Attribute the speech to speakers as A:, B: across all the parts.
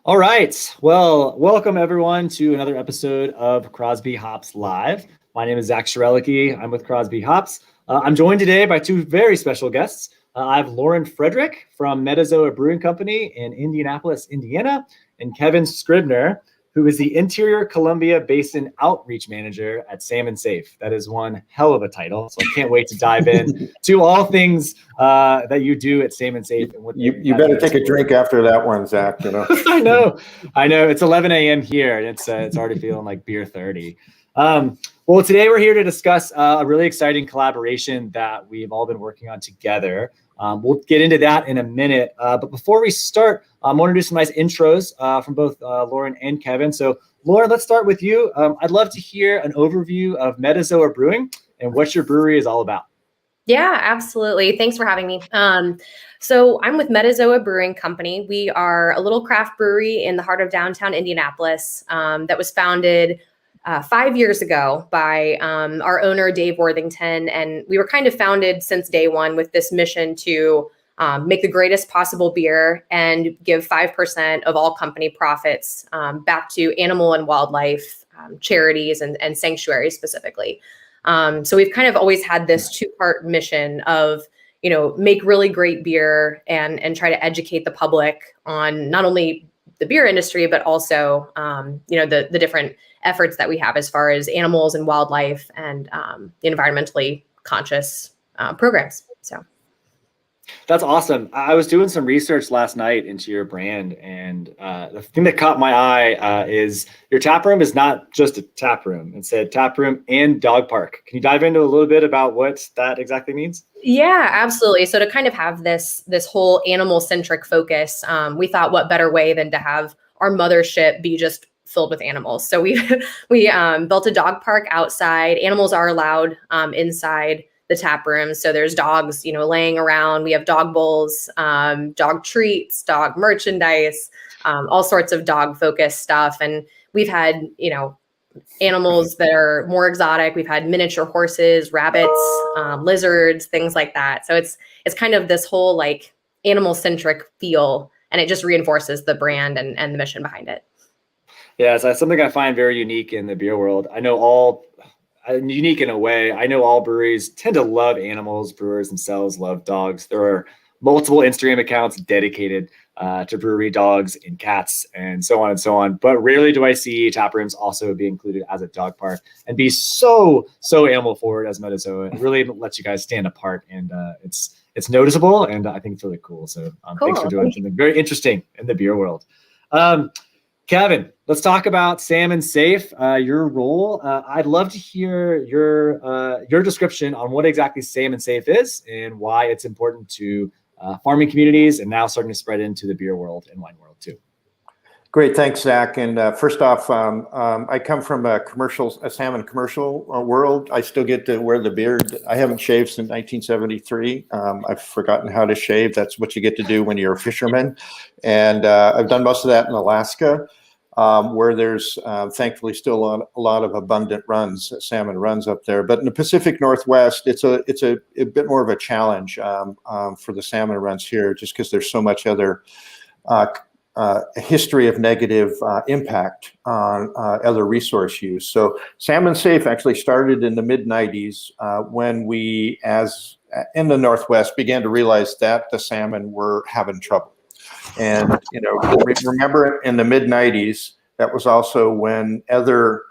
A: All right. Well, welcome everyone to another episode of Crosby Hops Live. My name is Zach Shirelicki. I'm with Crosby Hops. I'm joined today by two very special guests. I have Lauren Frederick from Metazoa Brewing Company in Indianapolis, Indiana, and Kevin Scribner, who is the Interior Columbia Basin Outreach Manager at Salmon Safe. That is one hell of a title, so I can't wait to dive in to all things that you do at Salmon Safe. And what
B: you better take a drink after that one, Zach. You know.
A: I know. It's 11 a.m. here, and it's already feeling like beer 30. Well, today we're here to discuss a really exciting collaboration that we've all been working on together. We'll get into that in a minute. But before we start, I want to do some nice intros from both Lauren and Kevin. So, Lauren, let's start with you. I'd love to hear an overview of Metazoa Brewing and what your brewery is all about.
C: Yeah, absolutely. Thanks for having me. So I'm with Metazoa Brewing Company. We are a little craft brewery in the heart of downtown Indianapolis that was founded 5 years ago by our owner, Dave Worthington. And we were kind of founded since day one with this mission to make the greatest possible beer and give 5% of all company profits back to animal and wildlife charities and sanctuaries specifically. So we've kind of always had this two-part mission of, make really great beer and try to educate the public on not only the beer industry, but also, the different efforts that we have as far as animals and wildlife and environmentally conscious programs. So.
A: That's awesome. I was doing some research last night into your brand, and the thing that caught my eye is your tap room is not just a tap room. It said tap room and dog park. Can you dive into a little bit about what that exactly means?
C: Yeah, absolutely. So to kind of have this whole animal centric focus, we thought what better way than to have our mothership be just filled with animals. So we built a dog park outside. Animals are allowed inside the tap room. So there's dogs, laying around. We have dog bowls, dog treats, dog merchandise, all sorts of dog focused stuff. And we've had, animals that are more exotic. We've had miniature horses, rabbits, lizards, things like that. So it's kind of this whole like animal centric feel, and it just reinforces the brand and the mission behind it.
A: Yeah, so it's something I find very unique in the beer world. I know unique in a way. I know all breweries tend to love animals. Brewers themselves love dogs. There are multiple Instagram accounts dedicated to brewery dogs and cats and so on and so on. But rarely do I see tap rooms also be included as a dog park and be so animal forward as Metazoa. It really lets you guys stand apart, and it's noticeable, and I think it's really cool. So
C: cool.
A: Thanks for doing something very interesting in the beer world. Kevin, let's talk about Salmon Safe, your role. I'd love to hear your description on what exactly Salmon Safe is and why it's important to farming communities and now starting to spread into the beer world and wine world too.
B: Great, thanks, Zach. And first off, I come from a salmon commercial world. I still get to wear the beard. I haven't shaved since 1973. I've forgotten how to shave. That's what you get to do when you're a fisherman. And I've done most of that in Alaska, where there's thankfully still a lot of abundant salmon runs up there. But in the Pacific Northwest, it's a bit more of a challenge for the salmon runs here, just because there's so much other a history of negative impact on other resource use. So Salmon Safe actually started in the mid-90s when we, as in the Northwest, began to realize that the salmon were having trouble. And, remember in the mid-90s, that was also when other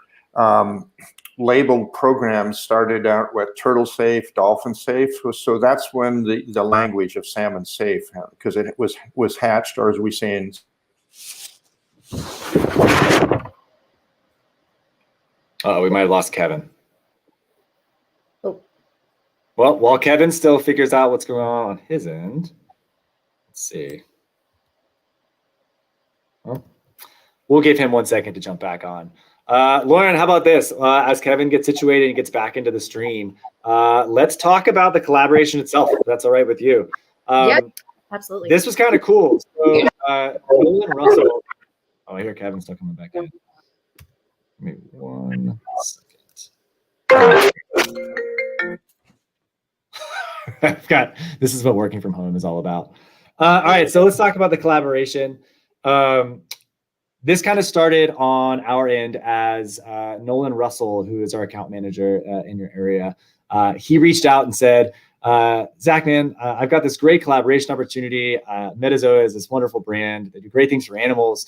B: labeled programs started out with Turtle Safe, Dolphin Safe. So that's when the language of Salmon Safe, because it was hatched, or as we say in
A: we might have lost Kevin.
C: Oh.
A: Well, while Kevin still figures out what's going on his end, let's see. Well, we'll give him 1 second to jump back on. Lauren, how about this? As Kevin gets situated and gets back into the stream, let's talk about the collaboration itself, if that's all right with you.
C: Yeah, absolutely.
A: This was kind of cool. So, Nolan Russell. Oh, I hear Kevin's still coming back in. Give me 1 second. This is what working from home is all about. All right, so let's talk about the collaboration. this kind of started on our end as Nolan Russell, who is our account manager in your area. He reached out and said, Zach, man, I've got this great collaboration opportunity. Metazoa is this wonderful brand. They do great things for animals.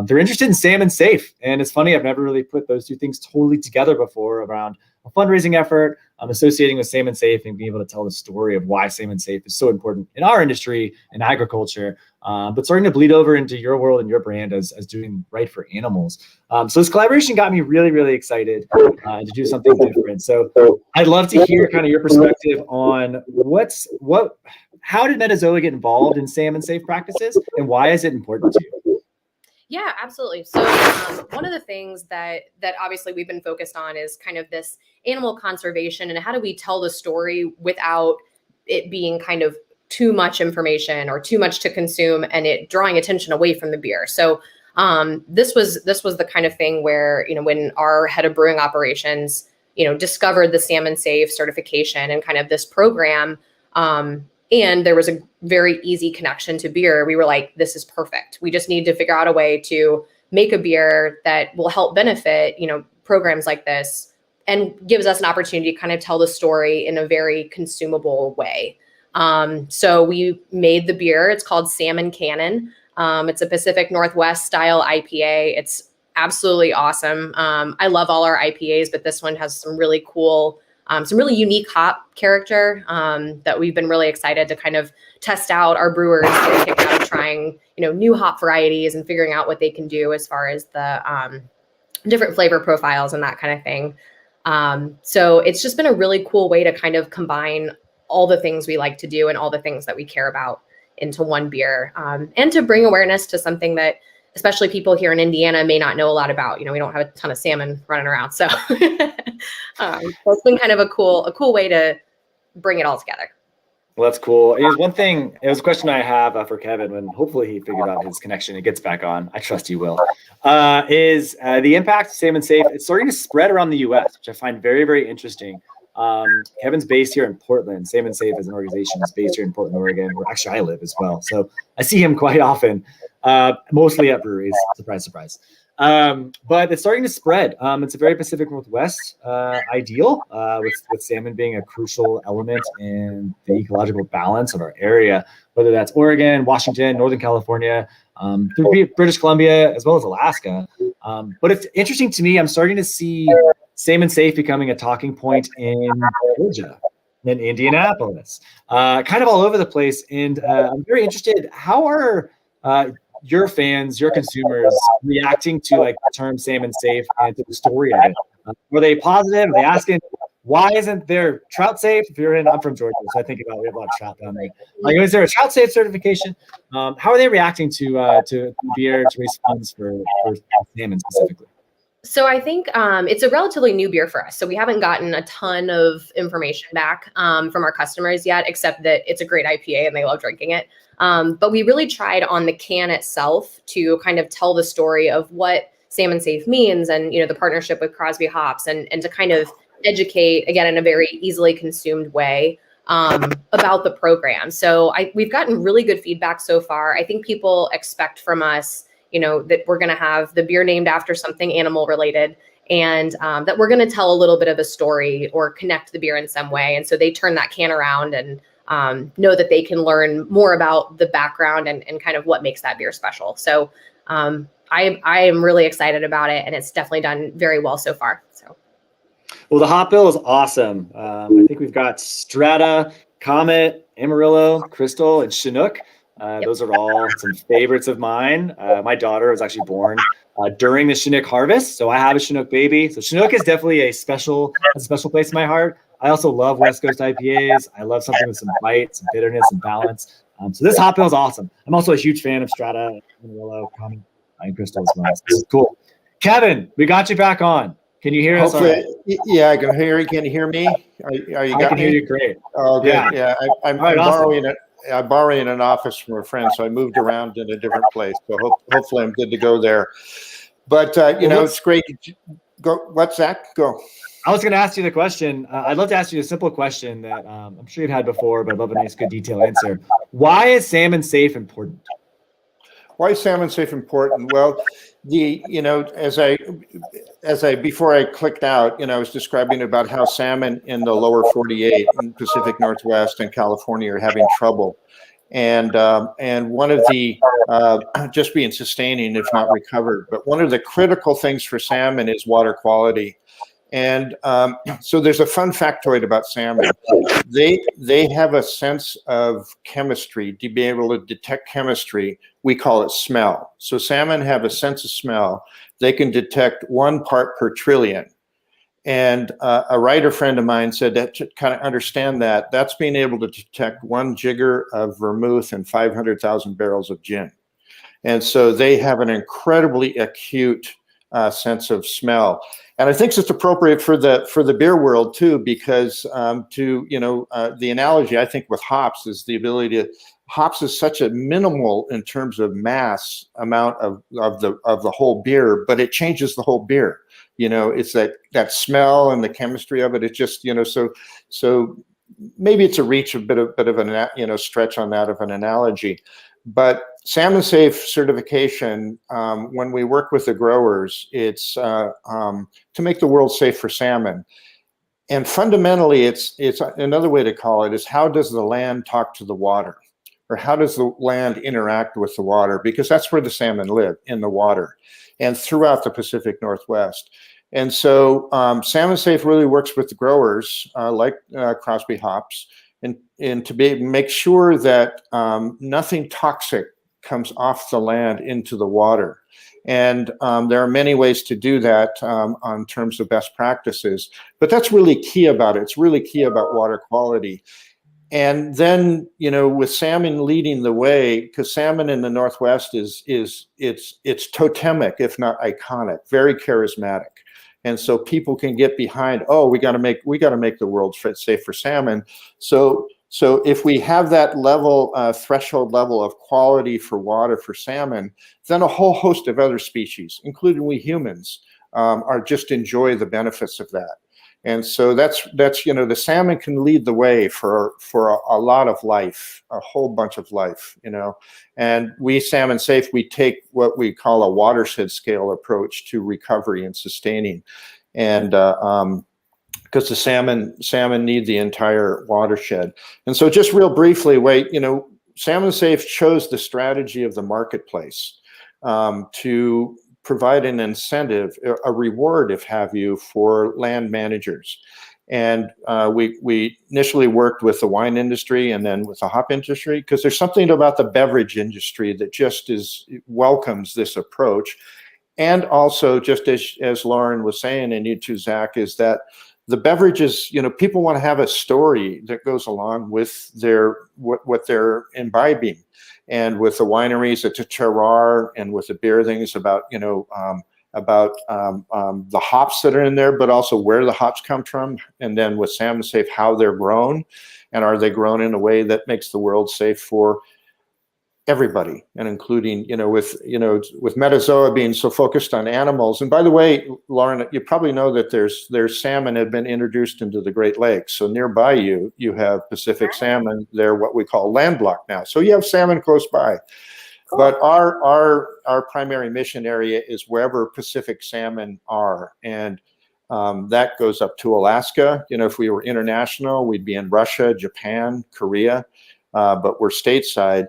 A: They're interested in Salmon Safe. And it's funny, I've never really put those two things totally together before around a fundraising effort, associating with Salmon Safe and being able to tell the story of why Salmon Safe is so important in our industry and agriculture, but starting to bleed over into your world and your brand as doing right for animals. So this collaboration got me really, really excited to do something different. So I'd love to hear kind of your perspective on how did Metazoa get involved in Salmon Safe practices and why is it important to you?
C: Yeah, absolutely. So one of the things that obviously we've been focused on is kind of this animal conservation and how do we tell the story without it being kind of too much information or too much to consume and it drawing attention away from the beer. So this was the kind of thing where, when our head of brewing operations, discovered the Salmon Safe certification and kind of this program, and there was a very easy connection to beer. We were like, this is perfect. We just need to figure out a way to make a beer that will help benefit, programs like this and gives us an opportunity to kind of tell the story in a very consumable way. So we made the beer. It's called Salmon Cannon. It's a Pacific Northwest style IPA. It's absolutely awesome. I love all our IPAs, but this one has some really cool some really unique hop character that we've been really excited to kind of test out. Our brewers get kicked out of trying, new hop varieties and figuring out what they can do as far as the different flavor profiles and that kind of thing. So it's just been a really cool way to kind of combine all the things we like to do and all the things that we care about into one beer, and to bring awareness to something that especially people here in Indiana may not know a lot about. We don't have a ton of salmon running around. So it's been kind of a cool way to bring it all together.
A: Well, that's cool. It was a question I have for Kevin when hopefully he figured out his connection and gets back on. I trust he will. Is the impact of Salmon Safe, it's starting to spread around the U.S., which I find very, very interesting. Kevin's based here in Portland. Salmon Safe as an organization is based here in Portland, Oregon, where actually I live as well. So I see him quite often, mostly at breweries. Surprise, surprise. But it's starting to spread. It's a very Pacific Northwest ideal, with salmon being a crucial element in the ecological balance of our area, whether that's Oregon, Washington, Northern California, through British Columbia, as well as Alaska. But it's interesting to me, I'm starting to see Salmon Safe becoming a talking point in Georgia, in Indianapolis, kind of all over the place. And I'm very interested, how are your fans, your consumers reacting to like the term Salmon Safe and to the story of it? Were they positive? Are they asking, why isn't there trout safe? I'm from Georgia, so I think about we have a lot of trout down there. Like, is there a trout safe certification? How are they reacting to beer to raise funds for salmon specifically?
C: So I think it's a relatively new beer for us. So we haven't gotten a ton of information back from our customers yet, except that it's a great IPA and they love drinking it. But we really tried on the can itself to kind of tell the story of what Salmon Safe means and, the partnership with Crosby hops and to kind of educate, again, in a very easily consumed way about the program. So we've gotten really good feedback so far. I think people expect from us that we're going to have the beer named after something animal related and that we're going to tell a little bit of a story or connect the beer in some way. And so they turn that can around and know that they can learn more about the background and kind of what makes that beer special. So I am really excited about it, and it's definitely done very well so far. So,
A: well, the hop bill is awesome. I think we've got Strata, Comet, Amarillo, Crystal, and Chinook. Those are all some favorites of mine. My daughter was actually born during the Chinook harvest, so I have a Chinook baby. So Chinook is definitely a special place in my heart. I also love West Coast IPAs. I love something with some bite, some bitterness, and balance. So this hop bill is awesome. I'm also a huge fan of Strata, Amarillo, Comet, and Crystal as well. So this is cool. Kevin, we got you back on. Can you hear us?
B: Hopefully, yeah, I can hear you. Can you hear me? Are you
A: I can hear you great.
B: Oh, good. Yeah, I'm
A: right,
B: borrowing it. I'm borrowing an office from a friend, so I moved around in a different place. So hopefully I'm good to go there. But, it's great. Go. What, Zach? Go.
A: I was going to ask you the question. I'd love to ask you a simple question that I'm sure you've had before, but I'd love a nice, good, detailed answer. Why is Salmon Safe important?
B: Why is Salmon Safe important? Well, as I before I clicked out, I was describing about how salmon in the lower 48 and Pacific Northwest and California are having trouble, and one of the just being sustaining, if not recovered. But one of the critical things for salmon is water quality. And so there's a fun factoid about salmon. They have a sense of chemistry, to be able to detect chemistry. We call it smell. So salmon have a sense of smell. They can detect 1 part per trillion. And a writer friend of mine said that to kind of understand that, that's being able to detect 1 jigger of vermouth and 500,000 barrels of gin. And so they have an incredibly acute sense of smell. And I think it's appropriate for the beer world too, because the analogy I think with hops is the ability to, hops is such a minimal in terms of mass amount of the whole beer, but it changes the whole beer. It's that smell and the chemistry of it. It's just, so maybe it's a reach, a bit of an, stretch on that of an analogy. But Salmon Safe certification, when we work with the growers, it's to make the world safe for salmon. And fundamentally, it's another way to call it is, how does the land talk to the water? Or how does the land interact with the water? Because that's where the salmon live, in the water, and throughout the Pacific Northwest. And so Salmon Safe really works with the growers like Crosby Hops, and to make sure that nothing toxic comes off the land into the water. And there are many ways to do that on terms of best practices, but that's really key about it. It's really key about water quality. And then, with salmon leading the way, because salmon in the Northwest it's totemic, if not iconic, very charismatic. And so people can get behind, oh, we got to make the world safe for salmon. So if we have that level, threshold level of quality for water for salmon, then a whole host of other species, including we humans, are just enjoy the benefits of that. And so that's the salmon can lead the way for a lot of life, a whole bunch of life, And we, Salmon Safe, we take what we call a watershed scale approach to recovery and sustaining, and because the salmon need the entire watershed. And so, just real briefly, Salmon Safe chose the strategy of the marketplace to provide an incentive, a reward, if have you, for land managers. And we initially worked with the wine industry and then with the hop industry, because there's something about the beverage industry that just welcomes this approach. And also, just as Lauren was saying, and you too, Zach, is that the beverages, people want to have a story that goes along with what they're imbibing. And with the wineries, it's a terroir, and with the beer things about the hops that are in there, but also where the hops come from. And then with Salmon Safe, how they're grown, and are they grown in a way that makes the world safe for everybody, and including, with Metazoa being so focused on animals. And by the way, Lauren, you probably know that there's salmon have been introduced into the Great Lakes. So nearby you have Pacific salmon. They're what we call landlocked now. So you have salmon close by. Cool. But our primary mission area is wherever Pacific salmon are. And that goes up to Alaska. If we were international, we'd be in Russia, Japan, Korea, but we're stateside.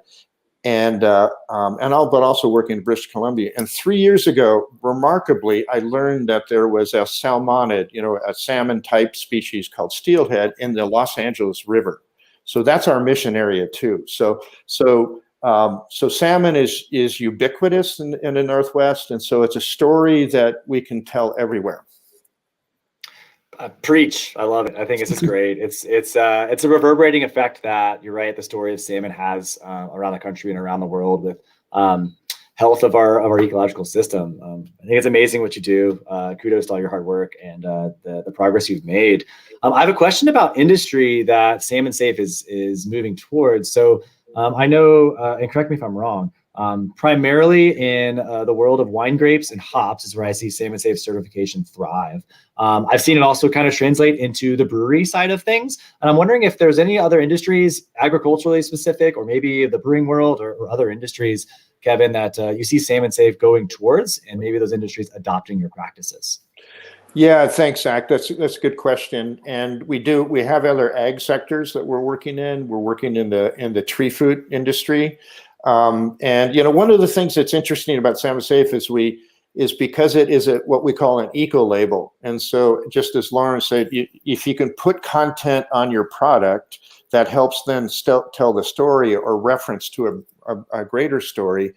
B: But also working in British Columbia. And 3 years ago, remarkably, I learned that there was a salmonid, a salmon type species called steelhead in the Los Angeles River. So that's our mission area too. So salmon is ubiquitous in the Northwest, and so it's a story that we can tell everywhere.
A: Preach. I love it. I think it's just great. It's a reverberating effect that, you're right, the story of salmon has around the country and around the world with health of our ecological system. I think it's amazing what you do. Kudos to all your hard work and the progress you've made. I have a question about industry that Salmon Safe is moving towards. So I know, and correct me if I'm wrong, primarily in the world of wine grapes and hops is where I see Salmon Safe certification thrive. I've seen it also kind of translate into the brewery side of things. And I'm wondering if there's any other industries, agriculturally specific, or maybe the brewing world or other industries, Kevin, that you see Salmon Safe going towards, and maybe those industries adopting your practices?
B: Yeah, thanks, Zach. That's a good question. And we have other ag sectors that we're working in. We're working in the tree fruit industry. And one of the things that's interesting about Salmon Safe is because it is what we call an eco label. And so just as Lauren said, if you can put content on your product that helps then tell the story or reference to a greater story,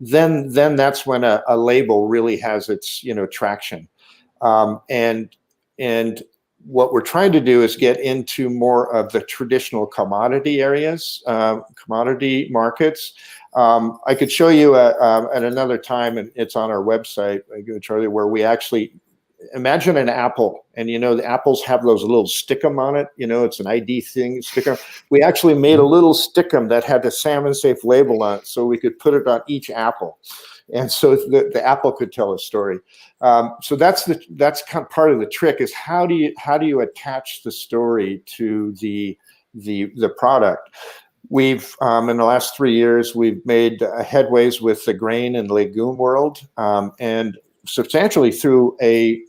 B: then that's when a label really has its traction. And what we're trying to do is get into more of the traditional commodity areas, commodity markets. I could show you at another time, and it's on our website, Charlie, where we actually imagine an apple, and the apples have those little stickum on it. It's an ID thing, stickum. We actually made a little stickum that had the Salmon Safe label on it, so we could put it on each apple, and so the apple could tell a story. So that's kind of part of the trick, is how do you attach the story to the product. We've in the last 3 years, we've made headways with the grain and legume world, and substantially through a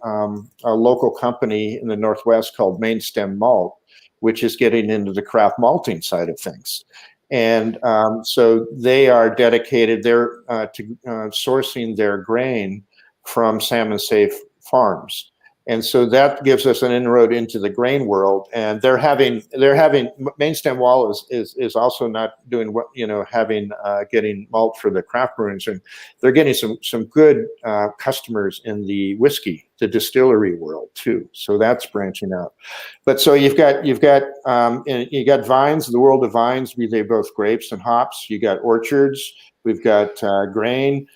B: local company in the Northwest called Mainstem Malt, which is getting into the craft malting side of things. And so they are dedicated to sourcing their grain from Salmon Safe farms. And so that gives us an inroad into the grain world. And they're having Mainstem Wall is also not doing what, getting malt for the craft brewers, and they're getting some good customers in the whiskey, the distillery world too. So that's branching out. But so you've got vines, the world of vines, be they both grapes and hops. You got orchards. We've got grain.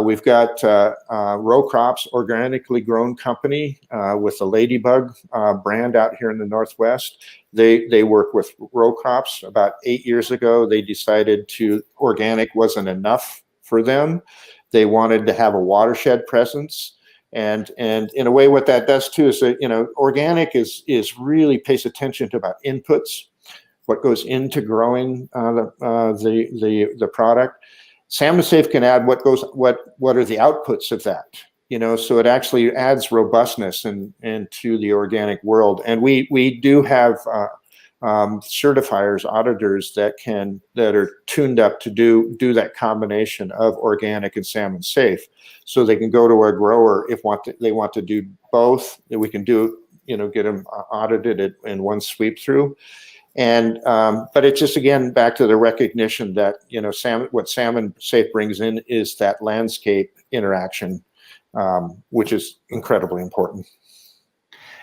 B: We've got Row Crops, organically grown company with the Ladybug brand out here in the Northwest. They work with Row Crops. About 8 years ago, they decided organic wasn't enough for them. They wanted to have a watershed presence. And in a way, what that does too is that, organic is really pays attention to about inputs, what goes into growing the product. Salmon Safe can add what are the outputs of that, so it actually adds robustness into the organic world. And we do have certifiers, auditors that are tuned up to do that combination of organic and Salmon Safe, so they can go to a grower if they want to do both. We can do, get them audited in one sweep through. And but it's just, again, back to the recognition that what Salmon Safe brings in is that landscape interaction, which is incredibly important.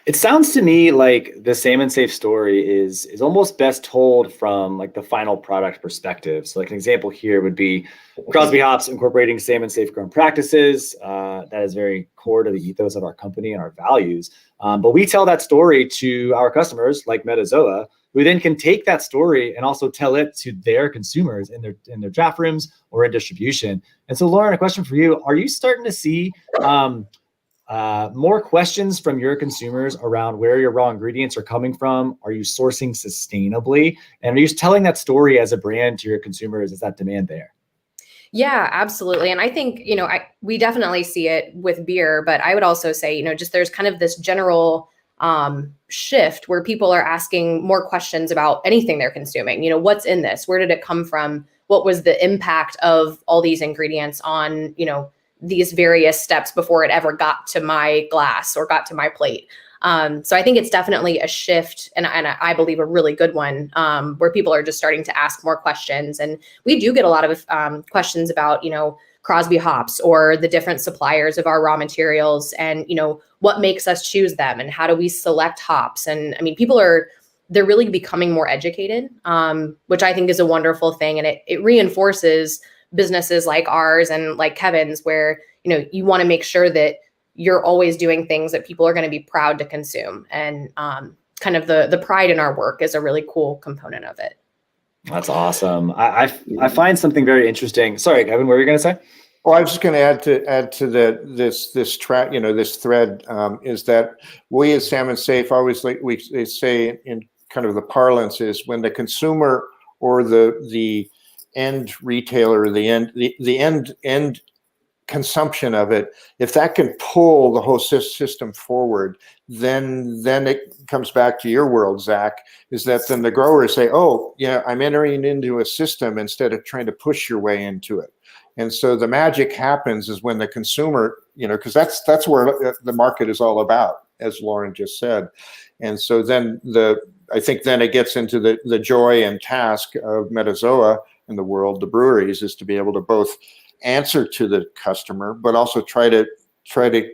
A: It sounds to me like the Salmon Safe story is almost best told from like the final product perspective. So like an example here would be Crosby Hops incorporating Salmon Safe grown practices. That is very core to the ethos of our company and our values. But we tell that story to our customers like Metazoa, who then can take that story and also tell it to their consumers in their draft rooms or in distribution. And so, Lauren, a question for you: are you starting to see more questions from your consumers around where your raw ingredients are coming from? Are you sourcing sustainably? And are you telling that story as a brand to your consumers? Is that demand there?
C: Yeah, absolutely. And I think, we definitely see it with beer, but I would also say, just there's kind of this general shift where people are asking more questions about anything they're consuming. What's in this? Where did it come from? What was the impact of all these ingredients on, these various steps before it ever got to my glass or got to my plate? So I think it's definitely a shift, and I believe a really good one, where people are just starting to ask more questions. And we do get a lot of questions about, Crosby hops or the different suppliers of our raw materials, and, what makes us choose them, and how do we select hops? And I mean, they're really becoming more educated, which I think is a wonderful thing. And it reinforces businesses like ours and like Kevin's, where, you want to make sure that you're always doing things that people are going to be proud to consume. And kind of the pride in our work is a really cool component of it.
A: That's awesome. I find something very interesting. Sorry, Kevin, what were you going to say?
B: Well, I was just going to add to this track, this thread, is that we as Salmon Safe always, like they say in kind of the parlance, is when the consumer or the end retailer, the end consumption of it, if that can pull the whole system forward, then it comes back to your world, Zach, is that then the growers say, oh, yeah, I'm entering into a system instead of trying to push your way into it. And so the magic happens is when the consumer, because that's where the market is all about, as Lauren just said. And so then I think then it gets into the joy and task of Metazoa in the world, the breweries, is to be able to both answer to the customer, but also try to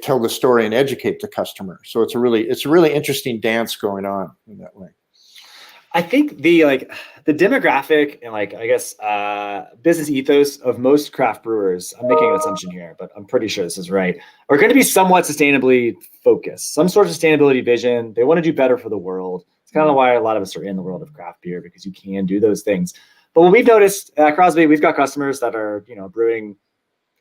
B: tell the story and educate the customer. So it's a really interesting dance going on in that way.
A: I think the demographic and I guess business ethos of most craft brewers, I'm making an assumption here, but I'm pretty sure this is right, are going to be somewhat sustainably focused, some sort of sustainability vision. They want to do better for the world. It's kind of why a lot of us are in the world of craft beer, because you can do those things. But what we've noticed at Crosby, we've got customers that are, brewing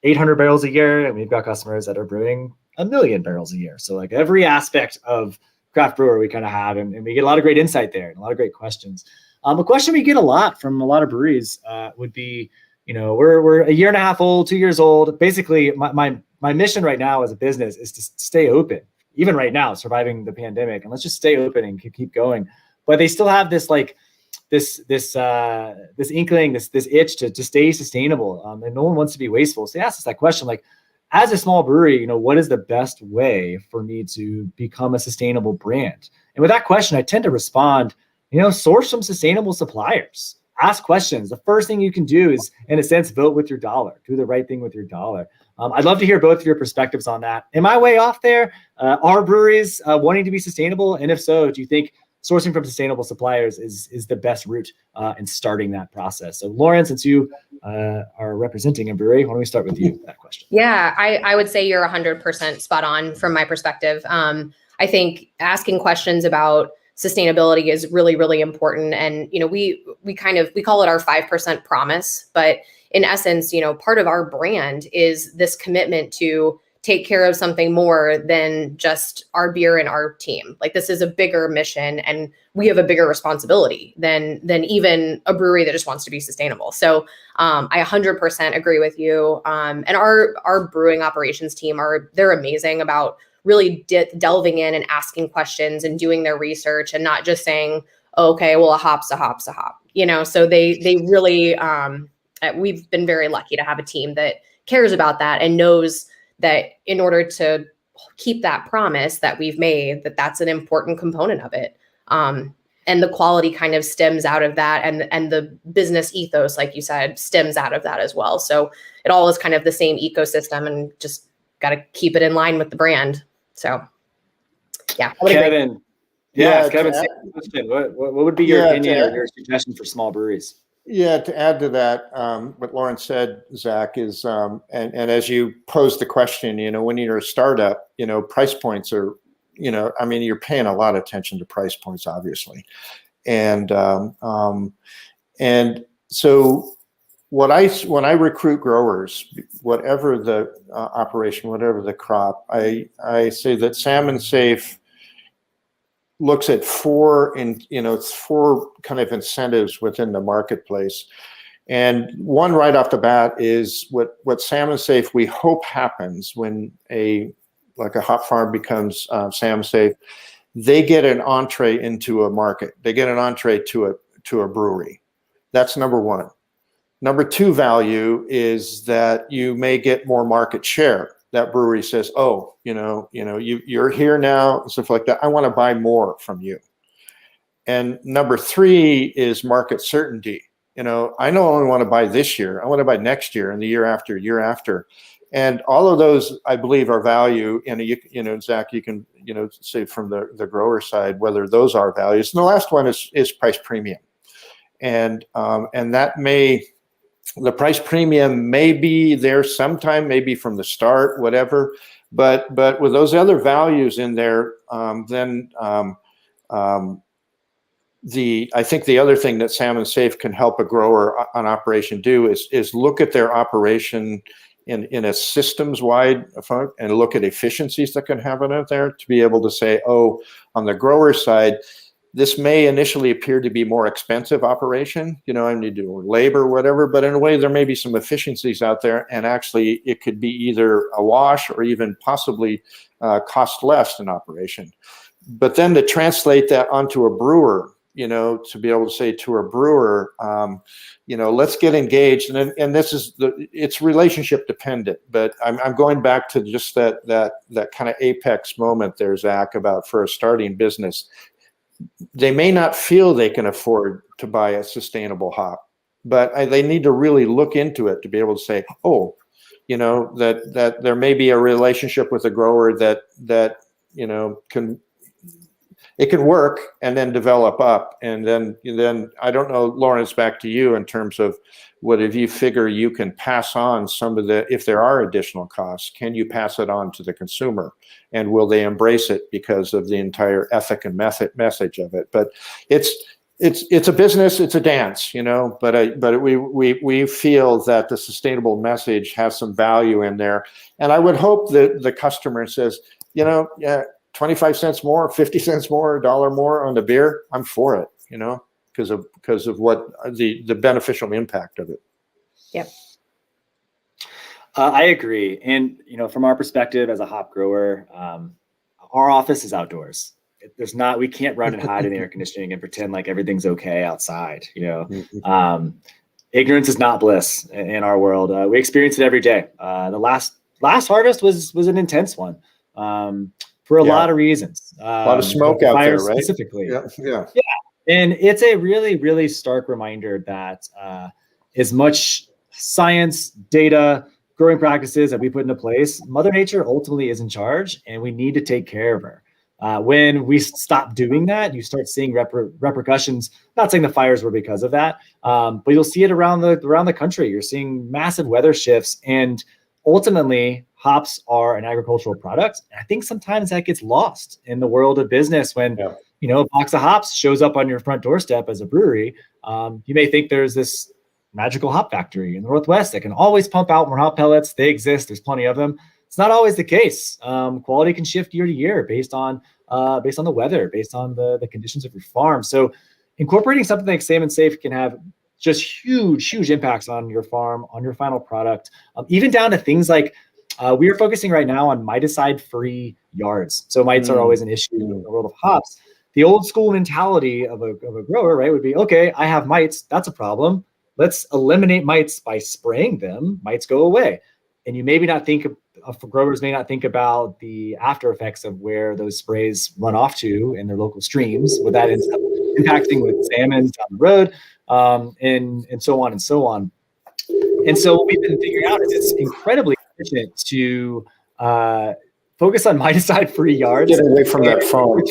A: 800 barrels a year, and we've got customers that are brewing 1 million barrels a year. So every aspect of craft brewer we kind of have, and we get a lot of great insight there and a lot of great questions. A question we get a lot from a lot of breweries would be, we're a year and a half old, 2 years old. Basically, my mission right now as a business is to stay open, even right now, surviving the pandemic, and let's just stay open and keep going. But they still have this this inkling, this itch to stay sustainable, and no one wants to be wasteful. So they ask us that question, as a small brewery, what is the best way for me to become a sustainable brand? And with that question, I tend to respond, source from sustainable suppliers. Ask questions. The first thing you can do is, in a sense, vote with your dollar. Do the right thing with your dollar. I'd love to hear both of your perspectives on that. Am I way off there? Are breweries wanting to be sustainable? And if so, do you think sourcing from sustainable suppliers is the best route in starting that process? So Lauren, since you are representing a brewery, why don't we start with you, that question?
C: Yeah, I would say you're 100% spot on from my perspective. I think asking questions about sustainability is really, really important. And, we call it our 5% promise, but in essence, part of our brand is this commitment to take care of something more than just our beer and our team. This is a bigger mission, and we have a bigger responsibility than even a brewery that just wants to be sustainable. So I 100% agree with you. And our brewing operations team they're amazing about really delving in and asking questions and doing their research, and not just saying, oh, okay, well, a hop's a hop's a hop. So they really, we've been very lucky to have a team that cares about that and knows that in order to keep that promise that we've made, that's an important component of it. And the quality kind of stems out of that, and the business ethos, like you said, stems out of that as well. So it all is kind of the same ecosystem, and just got to keep it in line with the brand. So yeah.
A: Kevin. Yeah, Kevin, same question. What would be your opinion or your suggestion for small breweries?
B: Yeah, to add to that, what Lauren said, Zach, is, and as you posed the question, when you're a startup, price points are, you're paying a lot of attention to price points, obviously. And so when I recruit growers, whatever the operation, whatever the crop, I say that Salmon Safe looks at four kind of incentives within the marketplace. And one right off the bat is what Salmon Safe we hope happens when a hop farm becomes Salmon Safe. They get an entree into a market. They get an entree to a brewery. That's number one. Number two value is that you may get more market share. That brewery says, oh, you're here now, and stuff like that. I want to buy more from you. And number three is market certainty. I don't only want to buy this year. I want to buy next year and the year after. And all of those, I believe, are value. And Zach, you can, say from the grower side, whether those are values. And the last one is price premium. And the price premium may be there sometime, maybe from the start, whatever. But with those other values in there, I think the other thing that Salmon Safe can help a grower on operation do is look at their operation in a systems-wide and look at efficiencies that can happen out there to be able to say, oh, on the grower side, this may initially appear to be more expensive operation, I need to do labor, whatever, but in a way there may be some efficiencies out there, and actually it could be either a wash or even possibly cost less in operation. But then to translate that onto a brewer, to be able to say to a brewer, let's get engaged, and this is it's relationship dependent. But I'm going back to just that kind of apex moment there, Zach, about for a starting business. They may not feel they can afford to buy a sustainable hop, but they need to really look into it to be able to say, that there may be a relationship with a grower that can work and then develop up. And then I don't know, Lawrence, back to you in terms of what if you figure you can pass on some of if there are additional costs, can you pass it on to the consumer? And will they embrace it because of the entire ethic and message of it? But it's a business, it's a dance, but we feel that the sustainable message has some value in there. And I would hope that the customer says, 25 cents more, 50 cents more, $1 more on the beer, I'm for it, because of what the beneficial impact of it.
C: Yep.
A: I agree. And, from our perspective as a hop grower, our office is outdoors. We can't run and hide in the air conditioning and pretend like everything's okay outside. Ignorance is not bliss in our world. We experience it every day. The last harvest was an intense one. For a lot of reasons.
B: A lot of smoke out there, right?
A: Specifically.
B: Yeah.
A: And it's a really, really stark reminder that as much science, data, growing practices that we put into place, Mother Nature ultimately is in charge, and we need to take care of her. When we stop doing that, you start seeing repercussions. Not saying the fires were because of that, but you'll see it around the country. You're seeing massive weather shifts, and ultimately, hops are an agricultural product. And I think sometimes that gets lost in the world of business when, a box of hops shows up on your front doorstep as a brewery. You may think there's this magical hop factory in the Northwest that can always pump out more hop pellets. They exist. There's plenty of them. It's not always the case. Quality can shift year to year based on the weather, based on the conditions of your farm. So incorporating something like Salmon Safe can have just huge impacts on your farm, on your final product, even down to things like we are focusing right now on miticide-free yards. So mites are always an issue in the world of hops. The old school mentality of a grower, right, would be, okay, I have mites. That's a problem. Let's eliminate mites by spraying them. Mites go away. And you maybe not think growers may not think about the after effects of where those sprays run off to in their local streams, what that ends up impacting with salmon down the road, and so on and so on. And so what we've been figuring out is it's incredibly efficient to focus on miticide-free yards.
B: Get away from that phone.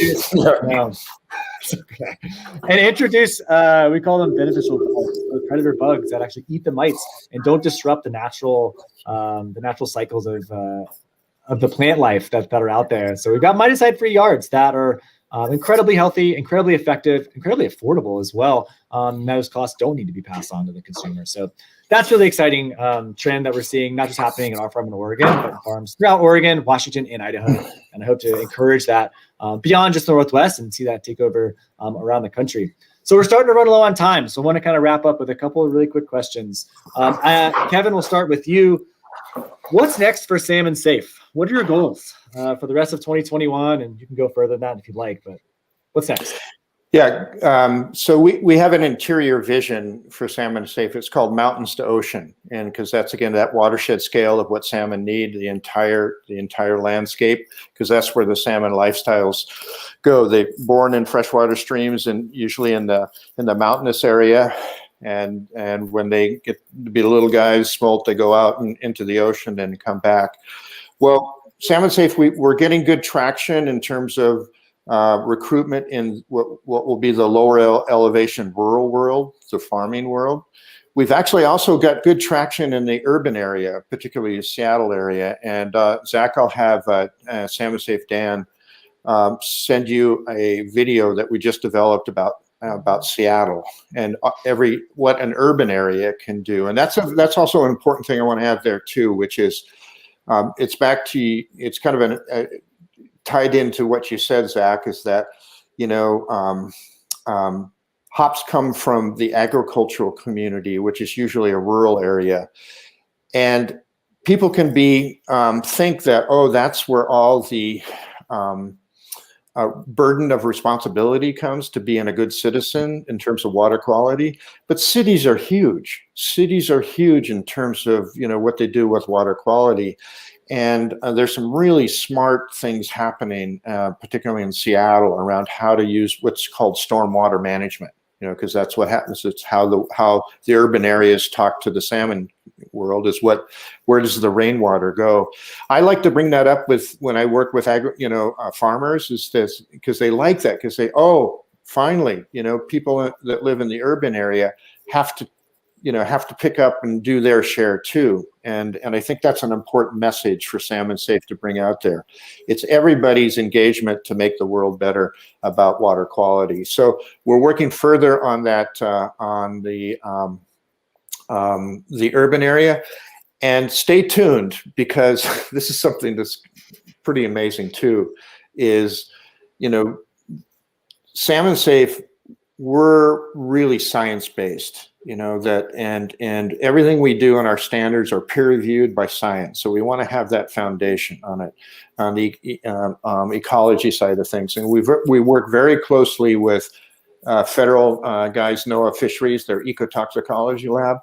A: And introduce, we call them beneficial bugs, predator bugs that actually eat the mites and don't disrupt the natural cycles of the plant life that are out there. So we've got miticide-free yards that are incredibly healthy, incredibly effective, incredibly affordable as well. Those costs don't need to be passed on to the consumer. So that's really exciting trend that we're seeing, not just happening in our farm in Oregon, but in farms throughout Oregon, Washington, and Idaho. And I hope to encourage that beyond just the Northwest and see that take over around the country. So we're starting to run low on time. So I want to kind of wrap up with a couple of really quick questions. Kevin, we'll start with you. What's next for Salmon Safe? What are your goals for the rest of 2021? And you can go further than that if you'd like, but what's next?
B: Yeah, so we have an interior vision for Salmon Safe. It's called Mountains to Ocean, and because that's again that watershed scale of what salmon need, the entire landscape, because that's where the salmon lifestyles go. They're born in freshwater streams and usually in the mountainous area, and when they get to be little guys, smolt, they go out and into the ocean and come back. Well, Salmon Safe, we're getting good traction in terms of recruitment in what will be the lower elevation rural world, the farming world. We've actually also got good traction in the urban area, particularly the Seattle area. And Zach, I'll have Salmon Safe Dan send you a video that we just developed about Seattle and what an urban area can do. And that's also an important thing I want to have there too, which is it's kind of tied into what you said, Zach, is that hops come from the agricultural community, which is usually a rural area. And people can think that, oh, that's where all the burden of responsibility comes to being a good citizen in terms of water quality. But cities are huge. Cities are huge in terms of, what they do with water quality. And there's some really smart things happening, particularly in Seattle, around how to use what's called stormwater management, because that's what happens. It's how the urban areas talk to the salmon world is where does the rainwater go? I like to bring that up when I work with farmers, is this, because they like that, because finally, people that live in the urban area have to pick up and do their share too. And I think that's an important message for Salmon Safe to bring out there. It's everybody's engagement to make the world better about water quality. So we're working further on that, on the urban area. And stay tuned, because this is something that's pretty amazing too, is, Salmon Safe, we're really science-based, and everything we do on our standards are peer-reviewed by science. So we want to have that foundation on it, on the ecology side of things. And we work very closely with federal guys, NOAA Fisheries, their ecotoxicology lab.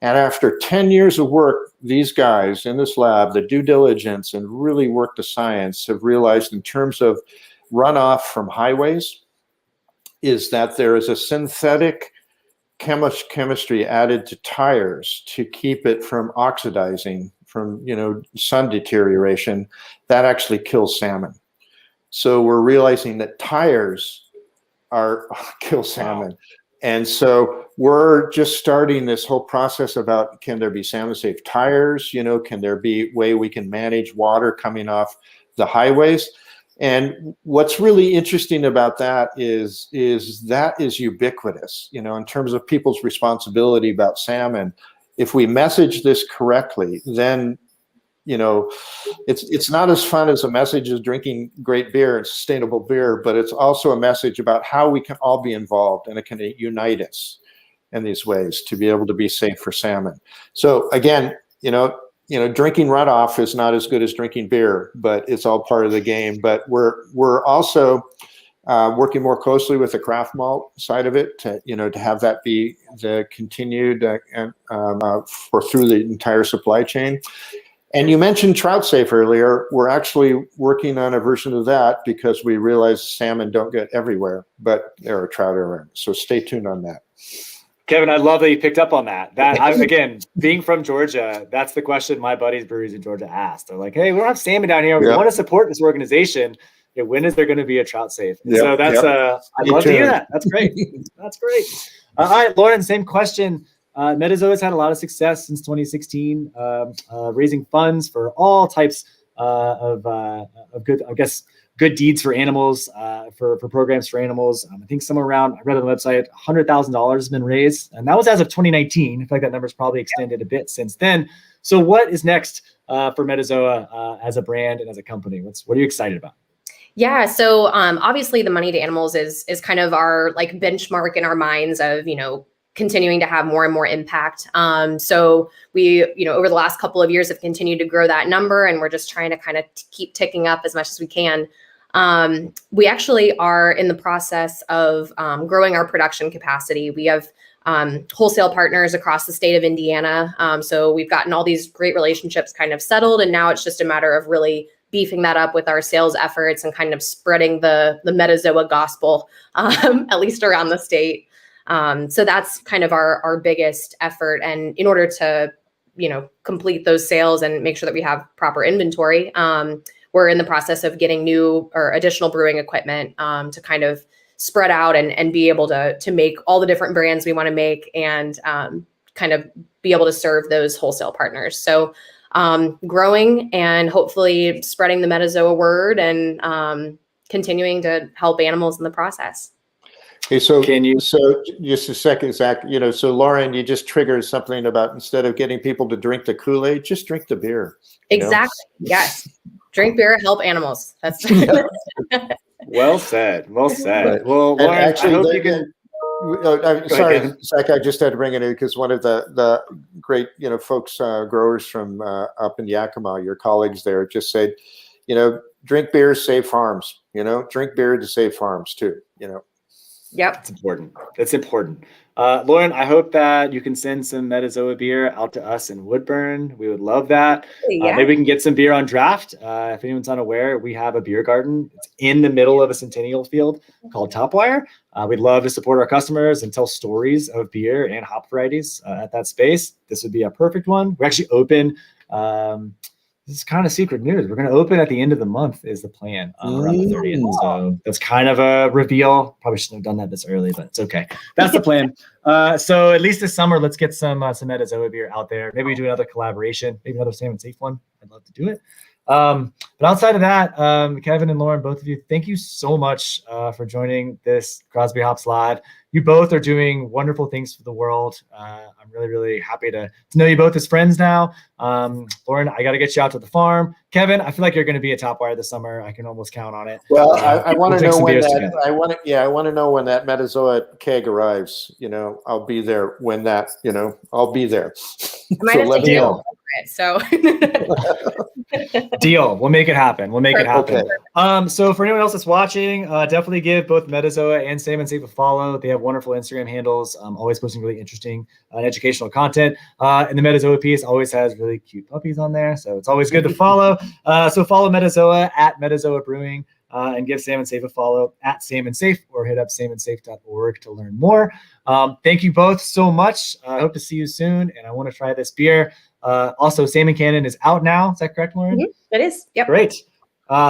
B: And after 10 years of work, these guys in this lab, the due diligence and really work the science, have realized in terms of runoff from highways, is that there is a synthetic chemistry added to tires to keep it from oxidizing from, sun deterioration, that actually kills salmon. So we're realizing that tires kill salmon. Wow. And so we're just starting this whole process about, can there be salmon safe tires? Can there be a way we can manage water coming off the highways? And what's really interesting about that is that is ubiquitous, in terms of people's responsibility about salmon. If we message this correctly, then, it's not as fun as a message as drinking great beer and sustainable beer, but it's also a message about how we can all be involved, and it can unite us in these ways to be able to be safe for salmon. So again, drinking runoff is not as good as drinking beer, but it's all part of the game. But we're also working more closely with the craft malt side of it to have that be the continued through the entire supply chain. And you mentioned Trout Safe earlier. We're actually working on a version of that, because we realize salmon don't get everywhere, but there are trout everywhere. So stay tuned on that.
A: Kevin, I love that you picked up on that. Again, being from Georgia, that's the question my buddies' breweries in Georgia asked. They're like, hey, we don't have salmon down here. We want to support this organization. When is there going to be a Trout Safe? And so that's I'd love to hear that. That's great. That's great. All right, Lauren, same question. Metazoa has had a lot of success since 2016, raising funds for all types of good, good deeds for animals, for programs for animals. I think somewhere around, I read on the website, $100,000 has been raised, and that was as of 2019. I feel like that number's probably extended a bit since then. So what is next for Metazoa as a brand and as a company? What are you excited about?
C: Yeah, so obviously the money to animals is kind of our benchmark in our minds of, continuing to have more and more impact. So we, over the last couple of years have continued to grow that number, and we're just trying to kind of keep ticking up as much as we can. We actually are in the process of growing our production capacity. We have wholesale partners across the state of Indiana. So we've gotten all these great relationships kind of settled, and now it's just a matter of really beefing that up with our sales efforts and kind of spreading the Metazoa gospel, at least around the state. So that's kind of our biggest effort. And in order to, complete those sales and make sure that we have proper inventory, we're in the process of getting new or additional brewing equipment to kind of spread out and be able to make all the different brands we want to make, and kind of be able to serve those wholesale partners. So growing and hopefully spreading the Metazoa word, and continuing to help animals in the process.
B: Okay, so just a second, Zach, so Lauren, you just triggered something about, instead of getting people to drink the Kool-Aid, just drink the beer.
C: Exactly. Yes. Drink beer, help animals. That's
A: Well said. Well said.
B: Right.
A: Well,
B: And
A: Lauren,
B: actually,
A: I hope you can.
B: I'm
A: Go
B: sorry,
A: ahead, Kevin.
B: Zach, I just had to bring it in because one of the great, folks, growers from up in Yakima, your colleagues there, just said, drink beer, save farms. Drink beer to save farms too.
C: Yep.
A: It's important. It's important. Lauren, I hope that you can send some Metazoa beer out to us in Woodburn. We would love that.
C: Yeah.
A: Maybe we can get some beer on draft. If anyone's unaware, we have a beer garden. It's in the middle of a centennial field called Topwire. We'd love to support our customers and tell stories of beer and hop varieties at that space. This would be a perfect one. We're actually open. This is kind of secret news. We're going to open at the end of the month is the plan, around the 30th. So that's kind of a reveal. Probably shouldn't have done that this early, but it's okay. That's the plan. So at least this summer, let's get some Metazoa beer out there. Maybe we do another collaboration, maybe another Salmon Safe one. I'd love to do it. But outside of that, Kevin and Lauren, both of you, thank you so much for joining this Crosby Hops Live. You both are doing wonderful things for the world. I'm really, really happy to know you both as friends now. Lauren, I got to get you out to the farm. Kevin, I feel like you're going to be a Topwire this summer. I can almost count on it.
B: Well, I want to know when that.
A: Together.
B: I want to know when that Metazoa keg arrives. I'll be there when that. I'll be there.
C: I might have
B: let
C: to
B: me
C: deal
B: know.
C: with it, so
A: Deal. We'll make it happen. We'll make it happen.
B: Okay.
A: So for anyone else that's watching, definitely give both Metazoa and Salmon Safe a follow. They have wonderful Instagram handles, always posting really interesting and educational content. And the Metazoa piece always has really cute puppies on there, so it's always good to follow. So follow Metazoa at Metazoa Brewing and give Salmon Safe a follow at Salmon Safe or hit up salmonsafe.org to learn more. Thank you both so much. I hope to see you soon, and I want to try this beer. Also, Salmon Cannon is out now. Is that correct, Lauren?
C: Mm-hmm. It is. Yep.
A: Great.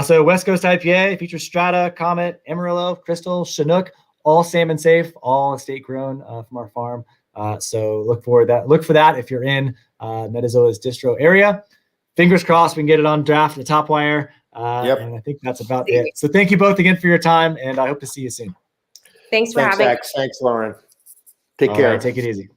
A: So West Coast IPA features Strata, Comet, Amarillo, Crystal, Chinook, all Salmon Safe, all estate grown from our farm. So look for that if you're in Metazoa's distro area. Fingers crossed we can get it on draft at Topwire. And I think that's about it. So thank you both again for your time, and I hope to see you soon.
C: Thanks for having me.
B: Zach. Thanks, Lauren. Take care.
A: Right, take it easy.